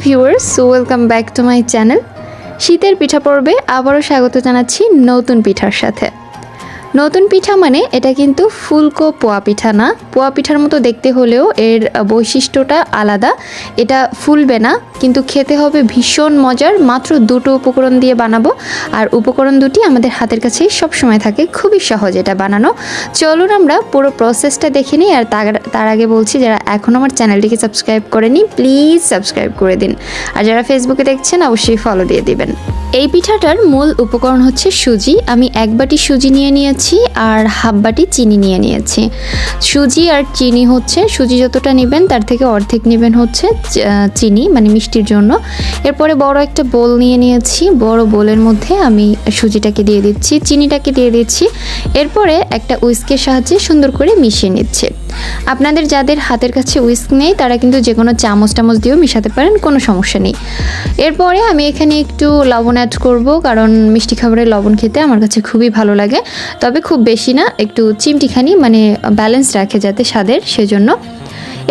Viewers, welcome back to my channel. শীতের পিঠা পর্বে আবারও স্বাগত জানাচ্ছি নতুন পিঠার সাথে। নতুন পিঠা মানে এটা কিন্তু ফুলকো পোয়া পিঠা না। পোয়া পিঠার মতো দেখতে হলেও এর বৈশিষ্ট্যটা আলাদা। এটা ফুলবে না, কিন্তু খেতে হবে ভীষণ মজার। মাত্র দুটো উপকরণ দিয়ে বানাবো, আর উপকরণ দুটি আমাদের হাতের কাছেই সবসময় থাকে। খুবই সহজ এটা বানানো। চলুন আমরা পুরো প্রসেসটা দেখে নিই। আর তার আগে বলছি, যারা এখনও আমার চ্যানেলটিকে সাবস্ক্রাইব করেনি প্লিজ সাবস্ক্রাইব করে দিন, আর যারা ফেসবুকে দেখছেন অবশ্যই ফলো দিয়ে দিবেন। এই পিঠাটার মূল উপকরণ হচ্ছে সুজি। আমি 1 বাটি সুজি নিয়ে নিয়েছি আর হাফ বাটি চিনি নিয়ে নিয়েছি। সুজি আর চিনি হচ্ছে, সুজি যতটা নেবেন তার থেকে অর্ধেক নেবেন হচ্ছে চিনি, মানে মিষ্টির জন্য। এরপরে বড় একটা বোল নিয়ে নিয়েছি। বড় বোলের মধ্যে আমি সুজিটাকে দিয়ে দিচ্ছি, চিনিটাকে দিয়ে দিচ্ছি। এরপরে একটা উইস্কের সাহায্যে সুন্দর করে মিশিয়ে নিচ্ছে। আপনাদের যাদের হাতের কাছে উইস্ক নেই তারা কিন্তু যে কোনো চামচ দিয়েও মিশাতে পারেন, কোনো সমস্যা নেই। এরপরে আমি এখানে একটু লবণ অ্যাড করব, কারণ মিষ্টি খাবারে লবণ খেতে আমার কাছে খুবই ভালো লাগে, তবে খুব বেশি না, একটু চিমটিখানি, মানে ব্যালেন্স রাখে যাতে স্বাদের, সেজন্য।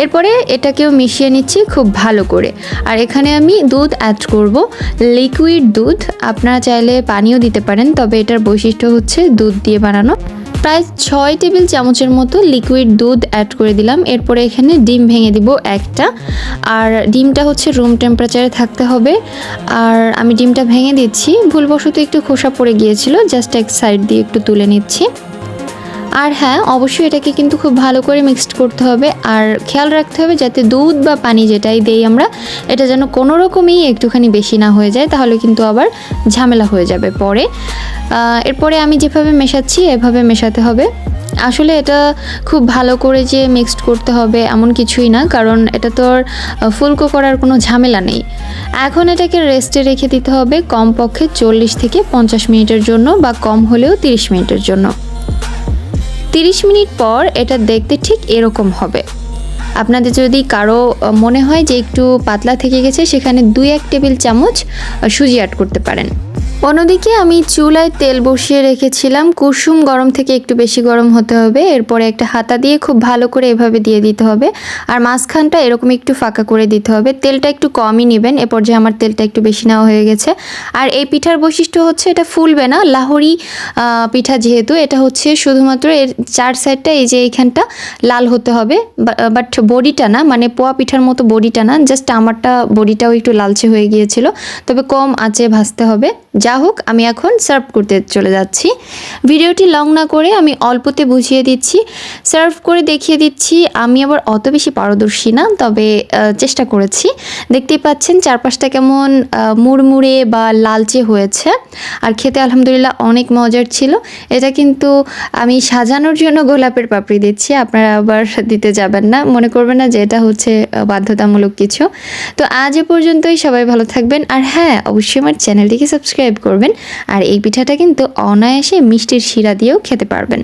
এরপরে এটাকেও মিশিয়ে নিচ্ছি খুব ভালো করে। আর এখানে আমি দুধ অ্যাড করব, লিকুইড দুধ। আপনারা চাইলে পানিও দিতে পারেন, তবে এটার বৈশিষ্ট্য হচ্ছে দুধ দিয়ে বানানো। প্রায় 6 টেবিল চামচের মতো লিকুইড দুধ অ্যাড করে দিলাম। এরপরে এখানে ডিম ভেঙে দিব একটা, আর ডিমটা হচ্ছে রুম টেম্পারেচারে থাকতে হবে। আর আমি ডিমটা ভেঙে দিচ্ছি, ভুলবশত একটু খোসা পড়ে গিয়েছিল, জাস্ট এক সাইড দিয়ে একটু তুলে নিচ্ছি। আর হ্যাঁ, অবশ্যই এটাকে কিন্তু খুব ভালো করে মিক্সড করতে হবে, আর খেয়াল রাখতে হবে যাতে দুধ বা পানি যেটাই দেই আমরা, এটা যেন কোনো রকমই একটুখানি বেশি না হয়ে যায়, তাহলে কিন্তু আবার ঝামেলা হয়ে যাবে পরে। এরপরে আমি যেভাবে মেশাচ্ছি এভাবে মেশাতে হবে। আসলে এটা খুব ভালো করে যে মিক্সড করতে হবে এমন কিছুই না, কারণ এটা তো আর ফুলকো করার কোনো ঝামেলা নেই। এখন এটাকে রেস্টে রেখে দিতে হবে কমপক্ষে 40 থেকে 50 মিনিটের জন্য, বা কম হলেও 30 মিনিটের জন্য। 30 মিনিট পর এটা দেখতে ঠিক এরকম হবে। আপনাদের যদি কারো মনে হয় যে একটু পাতলা থেকে গেছে, সেখানে 2-1 টেবিল চামচ সুজি অ্যাড করতে পারেন। অন্যদিকে আমি চুলায় তেল বসিয়ে রেখেছিলাম। কুসুম গরম থেকে একটু বেশি গরম হতে হবে। এরপরে একটা হাতা দিয়ে খুব ভালো করে এভাবে দিয়ে দিতে হবে, আর মাঝখানটা এরকম একটু ফাঁকা করে দিতে হবে। তেলটা একটু কমই নেবেন। এরপর যে আমার তেলটা একটু বেশি নেওয়া হয়ে গেছে। আর এই পিঠার বৈশিষ্ট্য হচ্ছে এটা ফুলবে না। লাহোরি পিঠা যেহেতু, এটা হচ্ছে শুধুমাত্র এর 4 সাইডটা, এই যে এইখানটা লাল হতে হবে, বাট বডিটা না, মানে পোয়া পিঠার মতো বডিটা না, জাস্ট আমারটা বডিটাও একটু লালচে হয়ে গিয়েছিল, তবে কম আঁচে ভাজতে হবে। যা হোক, আমি এখন সার্ভ করতে চলে যাচ্ছি। ভিডিওটি লং না করে আমি অল্পতে বুঝিয়ে দিচ্ছি, সার্ভ করে দেখিয়ে দিচ্ছি। আমি আবার অত বেশি পারদর্শী না, তবে চেষ্টা করেছি। দেখতেই পাচ্ছেন চারপাশটা কেমন মুড়মুড়ে বা লালচে হয়েছে, আর খেতে আলহামদুলিল্লাহ অনেক মজার ছিল। এটা কিন্তু আমি সাজানোর জন্য গোলাপের পাপড়ি দিচ্ছি, আপনারা আবার দিতে যাবেন না, মনে করবেন না যে এটা হচ্ছে বাধ্যতামূলক কিছু। তো আজ এ পর্যন্তই, সবাই ভালো থাকবেন। আর হ্যাঁ, অবশ্যই আমার চ্যানেলটিকে সাবস্ক্রাইব করবেন। আর এই পিঠাটা কিন্তু অনায়াসে মিষ্টির শিরা দিয়েও খেতে পারবেন।